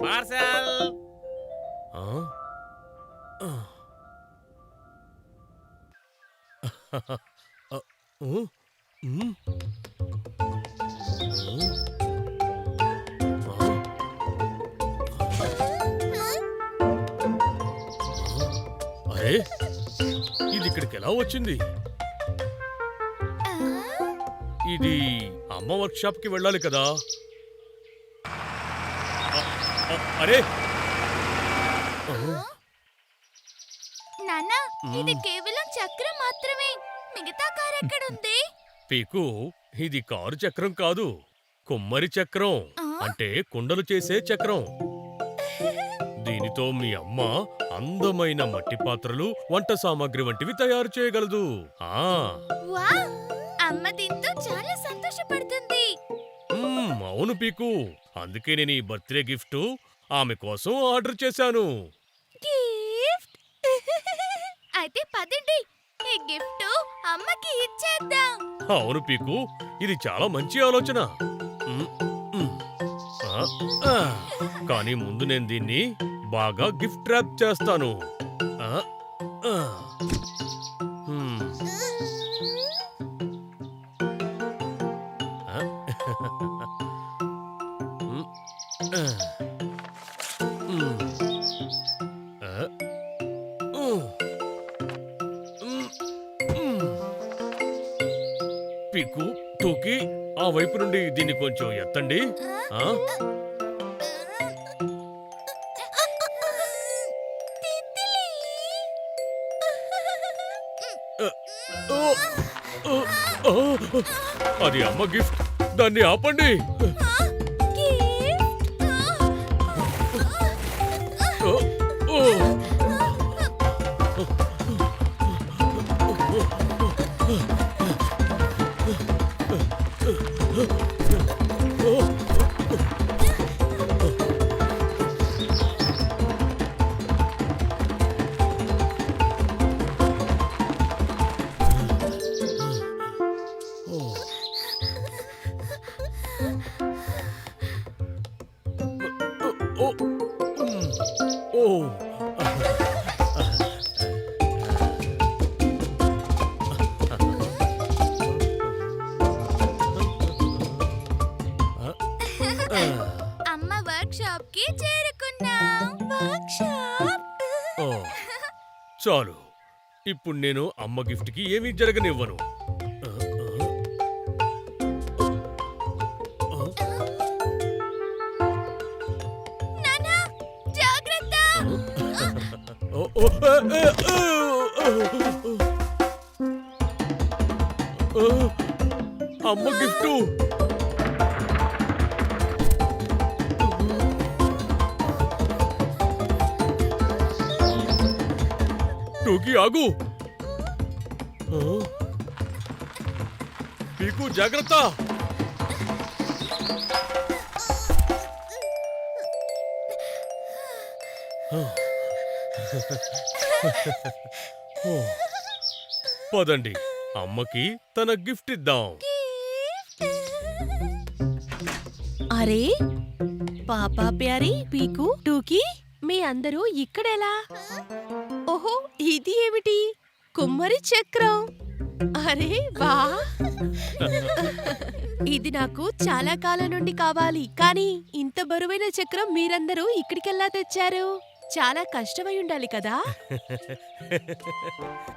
Parcel. అరే, ఇది ఇక్కడికి ఎలా వచ్చింది? ఇది అమ్మ వర్క్ షాప్ కి వెళ్ళాలి కదా. అరే, నాన్న, ఇది కేవలం చక్రం మాత్రమే. మిగతా కార్ ఎక్కడుంది? పీకు, ఇది కారు చక్రం కాదు, కుమ్మరి చక్రం. అంటే కుండలు చేసే చక్రం. దీనితో మీ అమ్మ అందమైన మట్టి పాత్రలు, వంట సామాగ్రి వంటివి తయారు చేయగలదు. వావ్! అమ్మ దీంతో చాలా సంతోషపడుతుంది. అవును పీకు, అందుకే నేను ఈ బర్త్డే గిఫ్ట్ ఆమె కోసం ఆర్డర్ చేశాను. గిఫ్ట్? అయితే పదండి, ఈ గిఫ్ట్ అమ్మకి ఇచ్చేద్దాం. అవును పీకు, ఇది చాలా మంచి ఆలోచన. కానీ ముందు నేను దీన్ని బాగా గిఫ్ట్ ర్యాప్ చేస్తాను. పీకు, టోకీ, ఆ వైపు నుండి దీన్ని కొంచెం ఎత్తండి. అది అమ్మ గిఫ్ట్, దాన్ని ఆపండి. అమ్మ వర్క్ షాప్ కి చేరుకున్నాం. Work shop? చాలు, ఇప్పుడు నేను అమ్మ గిఫ్ట్ కి ఏమీ జరగనివ్వను. నాన్నా, జాగ్రత్త! అమ్మ గిఫ్ట్. టోకీ, ఆగు. పీకు, జాగ్రత్త. పదండి, అమ్మకి తన గిఫ్ట్ ఇద్దాం. అరే, పాపా ప్యారీ, పీకు, టూకీ, మీ అందరూ ఇక్కడెలా? ఓహో, ఇది ఏమిటి? కుమ్మరి చక్రం. అరే వా! ఇది నాకు చాలా కాలం నుండి కావాలి. కానీ ఇంత బరువైన చక్రం మీరందరూ ఇక్కడికెలా తెచ్చారు? చాలా కష్టమై ఉండాలి కదా?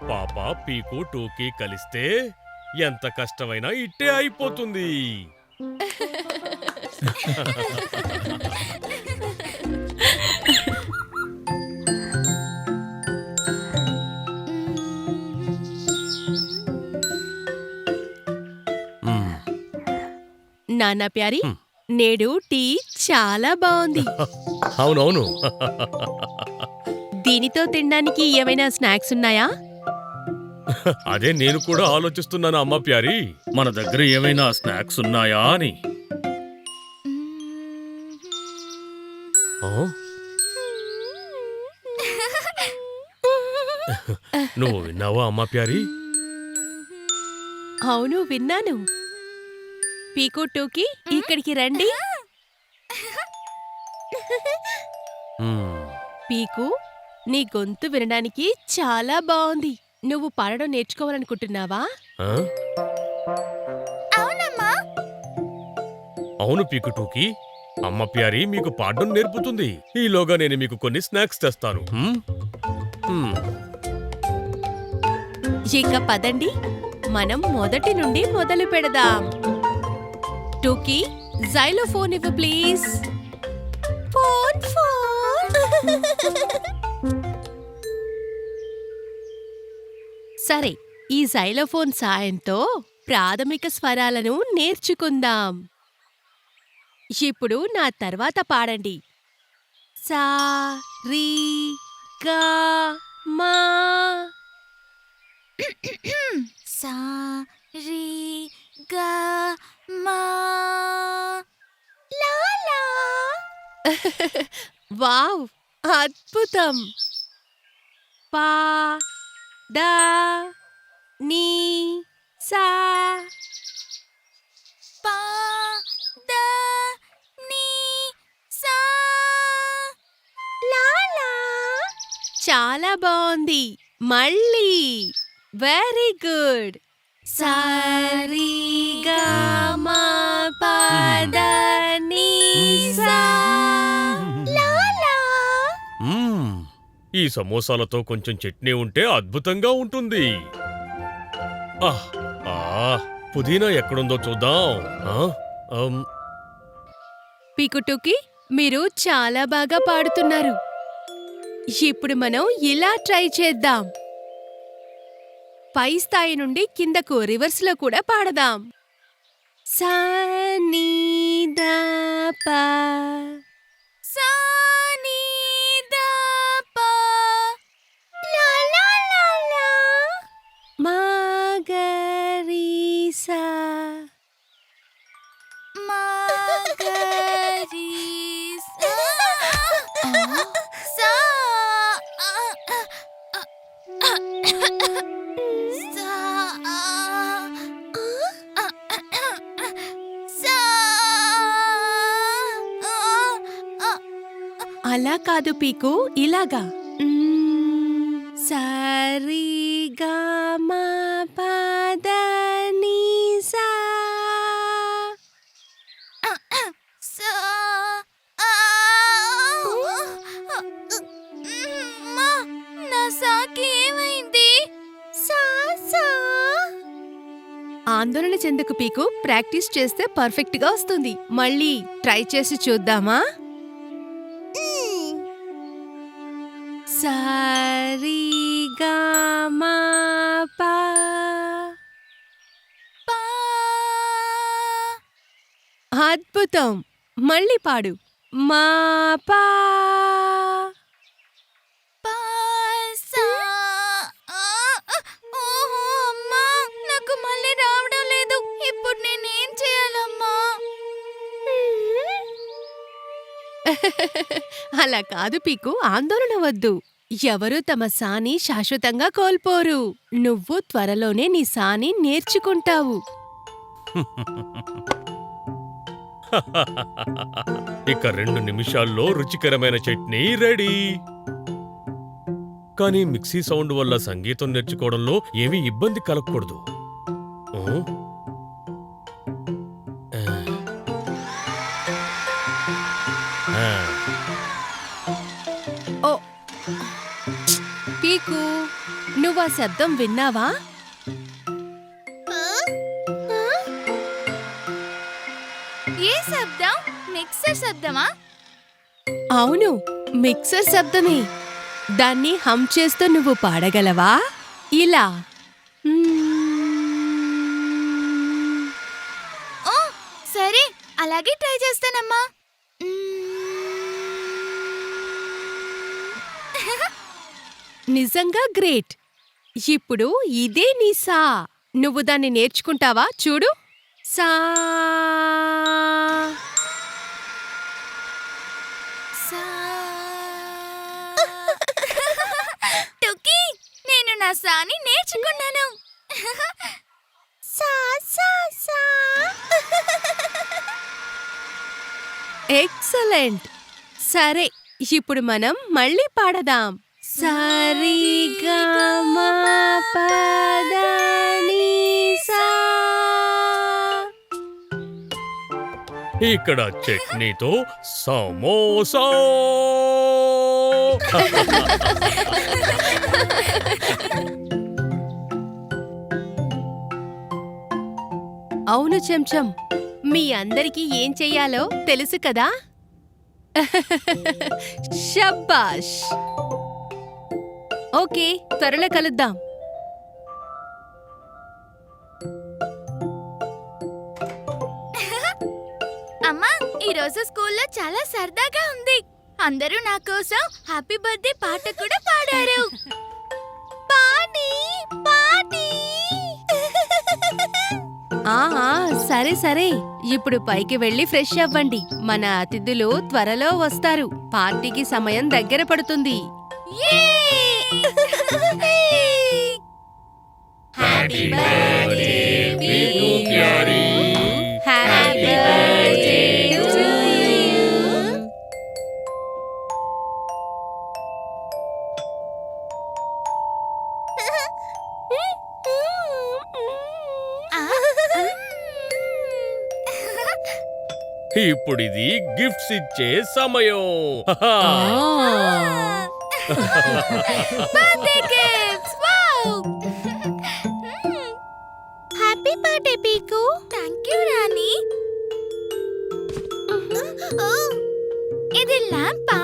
పాపా, పీకు, టోకీ కలిస్తే ఎంత కష్టమైనా ఇట్టే అయిపోతుంది. నాన్నా ప్యారీ, నేడు టీ చాలా బాగుంది. అవునవును. దీనితో తినడానికి ఏమైనా స్నాక్స్ ఉన్నాయా? అదే నేను కూడా ఆలోచిస్తున్నాను అమ్మ ప్యారీ, మన దగ్గర ఏమైనా స్నాక్స్ ఉన్నాయా అని. నువ్వు విన్నావా అమ్మ ప్యారీ? అవును, విన్నాను. పీకు, టూకీ, ఇక్కడికి రండి. మ్మ్. పీకు, నీ గొంతు వినడానికి చాలా బాగుంది. నువ్వు పాడడం నేర్చుకోవాలనుకుంటున్నావా? ఆ? అవునమ్మా. అవును పీకుటూకి, అమ్మ ప్యారీ మీకు పాడడం నేర్పుతుంది. ఈలోగా నేను మీకు కొన్ని స్నాక్స్ తెస్తాను. ఇక పదండి, మనం మొదటి నుండి మొదలు పెడదాం. టూకీ, జైలోఫోన్ ఇవ్వు ప్లీజ్. Phone phone. సరే, ఈ జైలోఫోన్ సాయంతో ప్రాథమిక స్వరాలను నేర్చుకుందాం. ఇప్పుడు నా తర్వాత పాడండి. సా రీ గా మా. సా రీ గా మా. లా లా. వావ్, అద్భుతం. పా దా నీ సా. పా దా నీ సా. లా లా. చాలా బాగుంది. మళ్ళీ వెరీ గుడ్. సారీగా మా పద నీ సా. లా లా. మ్మ్. ఈ సమోసాలతో కొంచెం చట్నీ ఉంటే అద్భుతంగా ఉంటుంది. ఆహ్, పుదీనా ఎక్కడుందో చూద్దాం. ఆ, అమ్, పికుటుకి, మీరు చాలా బాగా పాడుతున్నారు. ఇప్పుడు మనం ఇలా ట్రై చేద్దాం. పై స్థాయి నుండి కిందకు రివర్స్లో కూడా పాడదాం. సా నీ దా పా. సా నీ దా పా. లా లా లా లా. మా గ రీ సా. మా గ రీ సా. సా. సా. సా. అలా కాదు పీకు, ఇలాగా. సరిగా మా పద నీ సా. సా. అమ్మా, నా సాకి ఏమైంది? సా సా. ఆందోళన చెందుకు పీకు, ప్రాక్టీస్ చేస్తే పర్ఫెక్ట్ గా వస్తుంది. మళ్ళీ ట్రై చేసి చూద్దామా? సరిగా మా పా. పా. అద్భుతం. మళ్ళీ పాడు. మా పా. పా సా. ఓహో అమ్మా, నాకు మళ్ళీ రావడం లేదు. ఇప్పుడు నేనేం చేయాలమ్మా? అలా కాదు పీకు, ఆందోళన వద్దు. ఎవరూ తమ సాని శాశ్వతంగా కోల్పోరు. నువ్వు త్వరలోనే నీ సాని నేర్చుకుంటావు. ఇక 2 నిమిషాల్లో రుచికరమైన చట్నీ రెడీ. కానీ మిక్సీ సౌండ్ వల్ల సంగీతం నేర్చుకోవడంలో ఏమీ ఇబ్బంది కలగకూడదు. ఆ? ఆ. ఓ పీకు, నువ్వు ఆ శబ్దం విన్నావా? ఏ శబ్దం? మిక్సర్ శబ్దమా? అవును, మిక్సర్ శబ్దమే. దాన్ని హమ్ చేస్తూ నువ్వు పాడగలవా? ఇలా. ఓ సరే, అలాగే ట్రై చేస్తానమ్మా. నిజంగా గ్రేట్. ఇప్పుడు ఇదే నీ సా. నువ్వు దాన్ని నేర్చుకుంటావా? చూడు. సా. సా. టుకీ, నేను నా సాని నేర్చుకున్నాను. సా సా సా. ఎక్సలెంట్. సరే, ఇప్పుడు మనం మళ్ళీ పాడదాం. సరిగమా పదని సా. ఇక్కడ చట్నీతో సమోసా. అవును చెంచం, మీ అందరికీ ఏం చెయ్యాలో తెలుసు కదా. షబ్బాష్. ఓకే, త్వరలో కలుద్దాం. అమ్మా, ఈ రోజు స్కూల్లో చాలా సరదాగా ఉంది. అందరూ నా కోసం హ్యాపీ బర్త్డే పాట కూడా పాడారు. పాడి పాడి. ఆహా, సరే సరే, ఇప్పుడు పైకి వెళ్ళి ఫ్రెష్ అవ్వండి. మన అతిథులు త్వరలో వస్తారు. పార్టీకి సమయం దగ్గర పడుతుంది. Happy birthday Piku Pyari. Happy birthday to you. ఇప్పుడిది గిఫ్ట్స్ ఇచ్చే సమయం. Birthday gifts. Wow! Happy birthday Piku. Thank you Rani. ఇది ల్యాంపా?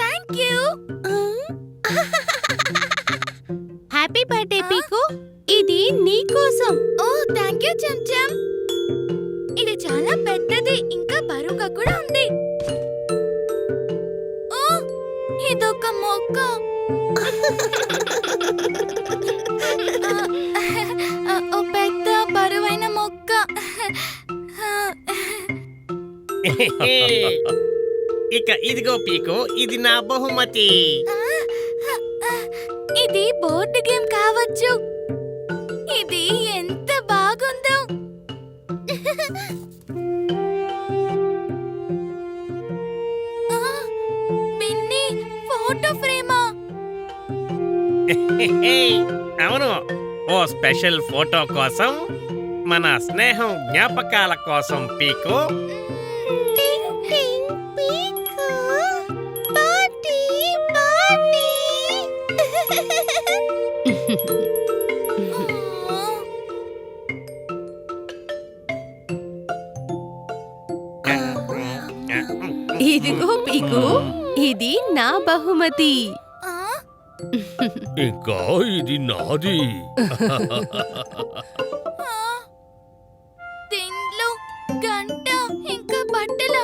థాంక్యూ. హ్యాపీ బర్త్డే పీకు, ఇది నీకోసం. ఓ థాంక్యూ చెంచం. ఇది చాలా పెద్దది, ఇంకా బరువుగా కూడా ఉంది. ఓ, ఇదొక మొక్క. ఓ పెద్ద బరువైన మొక్క. ఇక ఇదిగో పీకు, ఇది నా బహుమతి. ఇది బోర్డు గేమ్ కావచ్చు. ఇది ఎంత బాగుందో. పిన్ని, ఫోటో ఫ్రేమా? అవును, ఓ స్పెషల్ ఫోటో కోసం, మన స్నేహం జ్ఞాపకాల కోసం పీకు. టింగ్ టింగ్ పీకు. Party party. ఇదిగో పీకు, ఇది నా బహుమతి. ఇంకా ఇది నాది. తిండ్లు, గంట, ఇంకా బట్టల.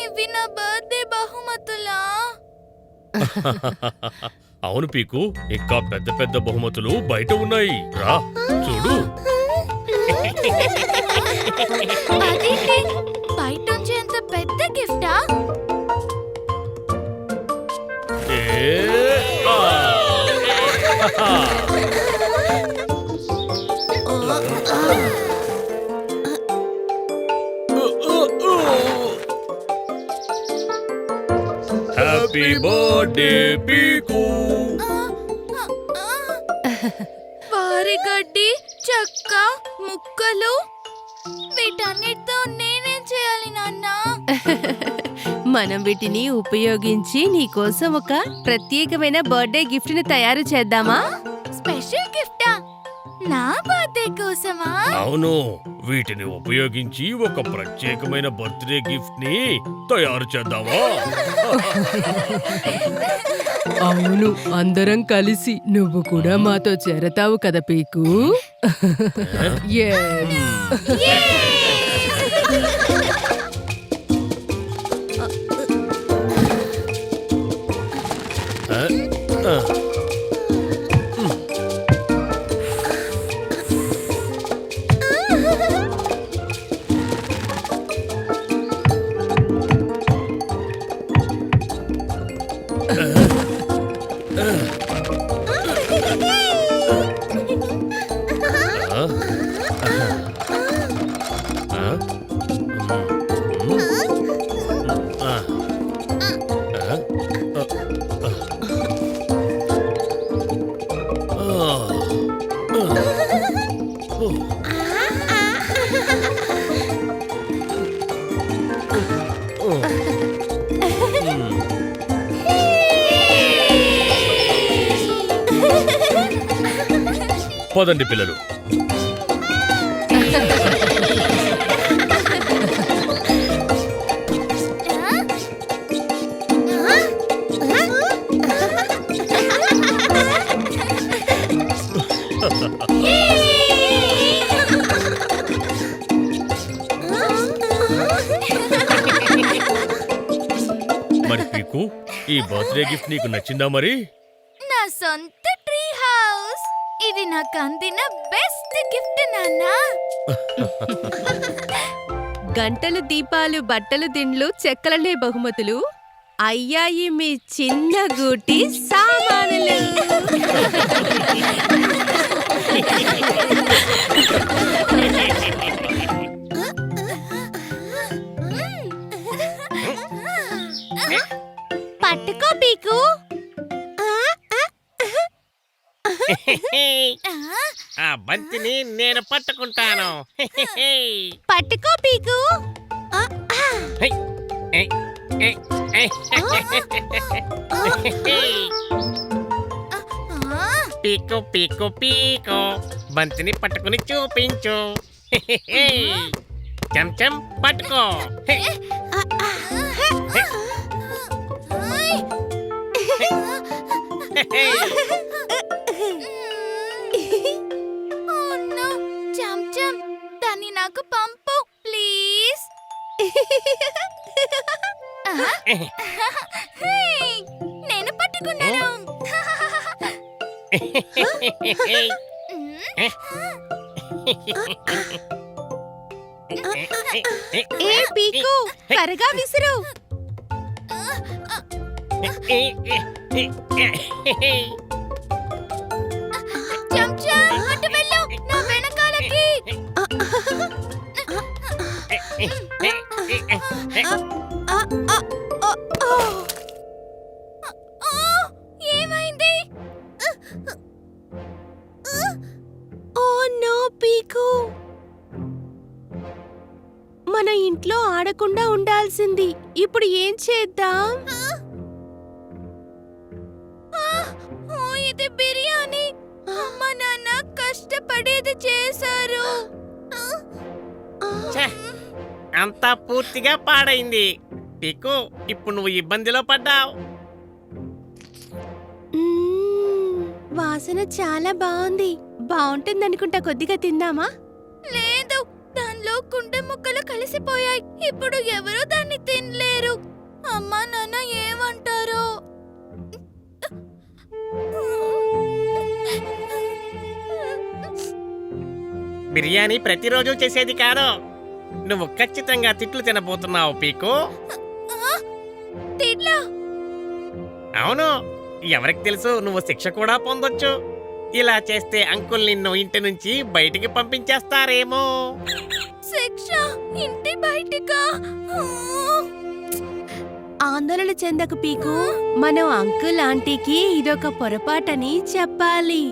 ఇవి నా బర్త్డే బహుమతులా? అవును పీకు, ఇంకా పెద్ద పెద్ద బహుమతులు బయట ఉన్నాయి. రా చూడు. అదేంటి, బయట నుంచి ఎంత పెద్ద గిఫ్టా? ఏ, ఆ. హ్యాపీ బర్త్డే పీకు. పారిగడ్డి, చెక్క, ముక్కలు, వీటన్నిటితో నేనేం చేయాలి నాన్న? మనం వీటిని ఉపయోగించి నీకోసం ఒక ప్రత్యేకమైన బర్త్డే గిఫ్ట్ ని తయారు చేద్దామా? స్పెషల్ గిఫ్టా? నా బర్త్డే కోసమా? అవును, వీటిని ఉపయోగించి ఒక ప్రత్యేకమైన బర్త్డే గిఫ్ట్ ని తయారు చేద్దామా? అవును, అందరం కలిసి. నువ్వు కూడా మాతో చేరతావు కదా పీకు. Yes. పదండి పిల్లలు. మరి పీకు, ఈ బర్త్డే గిఫ్ట్ నీకు నచ్చిందా మరి? నా సొంత ట్రీ హౌస్. ఇది నాకు అందిన బెస్ట్ గిఫ్ట్ నాన్న. గంటలు, దీపాలు, బట్టలు, దిండ్లు, చెక్కలనే బహుమతులు అయ్యాయి మీ చిన్న గూటి సామానులు. పట్టుకో పీకు. ఆ బంతిని నేను పట్టుకుంటాను. పట్టుకో పీకు. పీకు పీకు పీకు, బంతిని పట్టుకుని చూపించు. చెంచం పట్టుకో. చెంచం, దాన్ని నాకు పంపు ప్లీజ్. నేను పట్టుకున్నాను. ఏ పీకు, త్వరగా విసురు. చెంచం, అటు వెళ్ళు, నా వెనకాలకి. ఏమైంది? ఓ నో పీకు, మన ఇంట్లో ఆడకుండా ఉండాల్సింది. ఇప్పుడు ఏం చేద్దాం? ఇది బిర్యానీ. అమ్మ నాన్న కష్టపడేది చేశారు. ఛే, అంతా పూర్తిగా పాడైంది. పీకు, ఇప్పుడు నువ్వు ఇబ్బందిలో పడ్డావు. వాసన చాలా బాగుంది. బాగుంటుందనుకుంటా. కొద్దిగా తిందామా? లేదు, దానిలో కుండ ముక్కలు కలిసిపోయాయి. ఇప్పుడు ఎవరు దాన్ని తినలేరు. అమ్మా నాన్న ఏమంటారో. బిర్యానీ ప్రతిరోజు చేసేది కాదు. నువ్వు ఖచ్చితంగా తిట్లు తినబోతున్నావు పీకు. తిడ్లా? అవును, ఎవరికి తెలుసు, నువ్వు శిక్ష కూడా పొందొచ్చు. ఇలా చేస్తే అంకుల్ నిన్ను ఇంటి నుంచి బయటికి పంపించేస్తారేమో. శిక్ష ఇంటి బయటికా? ఆందోళన చెందకు పీకు. మనం అంకుల్ ఆంటీకి ఇదొక పొరపాటని చెప్పాలి.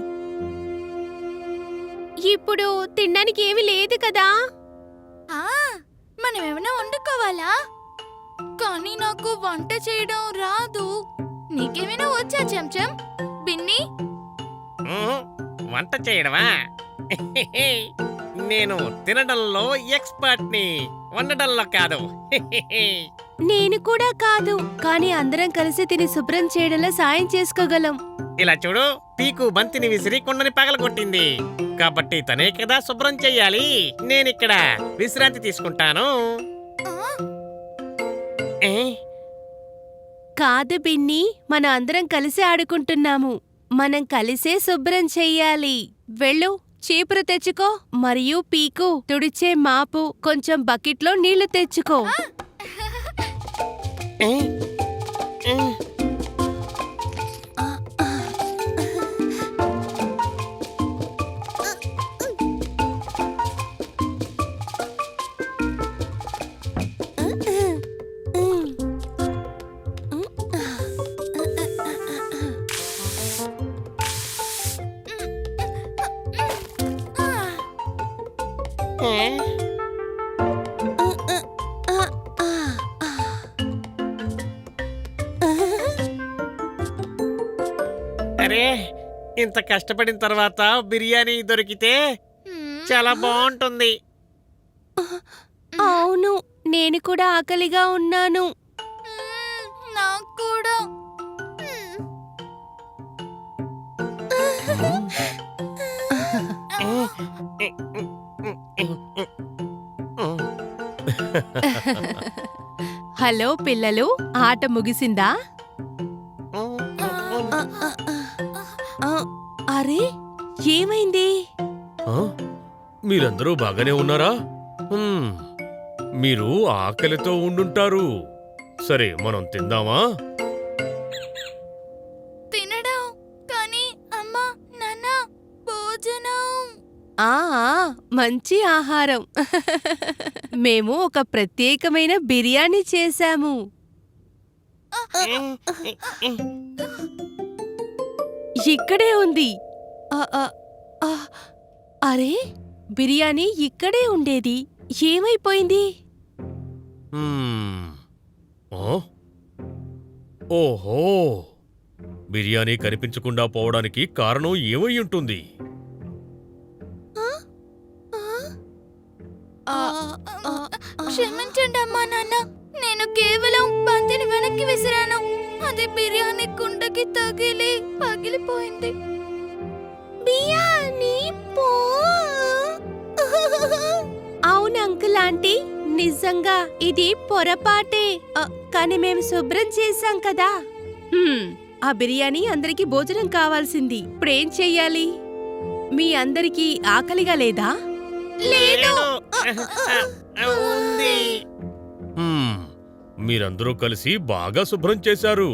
ఇప్పుడు తినడానికి ఏమీ లేదు కదా. మనం ఏమైనా వండుకోవాలా? కానీ నాకు వంట చేయడం రాదు. నీకేమైనా వచ్చా చెంచం? బిన్ని? వంట చేయడమా? నేను తినడంలో ఎక్స్పర్ట్ని, వండడంలో కాదు. నేను కూడా కాదు, కానీ అందరం కలిసి తిని శుభ్రం చేయడంలో సాయం చేసుకోగలం. ఇలా చూడు, పీకు బంతిని విసిరి కుండని పగలగొట్టింది. కాబట్టి తనే కదా శుభ్రం చెయ్యాలి. నేనిక్కడ విశ్రాంతి తీసుకుంటాను. ఏ? కాదు బిన్ని, మన అందరం కలిసి ఆడుకుంటున్నాము. మనం కలిసే శుభ్రం చెయ్యాలి. వెళ్ళు, చీపురు తెచ్చుకో. మరియు పీకు, తుడిచే మాపు, కొంచెం బకెట్లో నీళ్లు తెచ్చుకో. ఏ? ఏ? ఇంత కష్టపడిన తర్వాత బిర్యానీ దొరికితే మ్మ్. చాలా బాగుంటుంది. అవును, నేను కూడా ఆకలిగా ఉన్నాను. నాకు కూడా. హలో పిల్లలు, ఆట ముగిసిందా? ఆ, అరే ఏమైంది? ఆ? మీరందరూ బాగానే ఉన్నారా? మీరు ఆకలితో ఉండుంటారు. సరే, మనం తిందామా? తినడం కానీ అమ్మా నాన్న భోజనం. ఆ మంచి ఆహారం. మేము ఒక ప్రత్యేకమైన బిర్యానీ చేశాము. ఇక్కడే ఉంది. ఆ, ఆ, ఆ, అరే బిర్యానీ ఇక్కడే ఉండేది, ఏమైపోయింది? హ్మ్. ఆ? ఓహో, బిర్యానీ కనిపించకుండా పోవడానికి కారణం ఏమై ఉంటుంది? క్షమించండి అమ్మా నాన్న, నేను కేవలం బంతిని వెనక్కి విసిరాను. అది బిర్యానీ కుండకి తగిలి పగిలిపోయింది. బిర్యానీ అవును అంకుల్ ఆంటీ, నిజంగా ఇది పొరపాటే. కానీ మేము శుభ్రం చేశాం కదా. ఆ బిర్యానీ అందరికీ భోజనం కావాల్సింది. ఇప్పుడేం చెయ్యాలి? మీ అందరికీ ఆకలిగా లేదా? లేదు. ఉంది. మీరందరూ కలిసి బాగా శుభ్రం చేశారు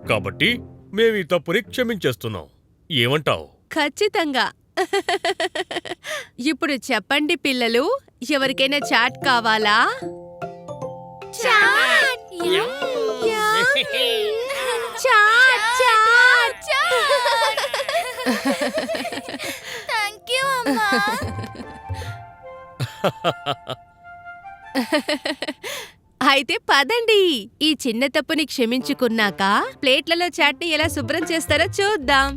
కాబట్టి మేము ఈ తప్పుని క్షమించేస్తున్నాం. ఏమంటావ్? ఖచ్చితంగా. ఇప్పుడు చెప్పండి పిల్లలు, ఎవరికైనా చాట్ కావాలా? Chat. Yum. Chat chat. Thank you అమ్మా. అయితే పదండి, ఈ చిన్న తప్పుని క్షమించుకున్నాక ప్లేట్లలో చాట్ని ఎలా శుభ్రం చేస్తారో చూద్దాం.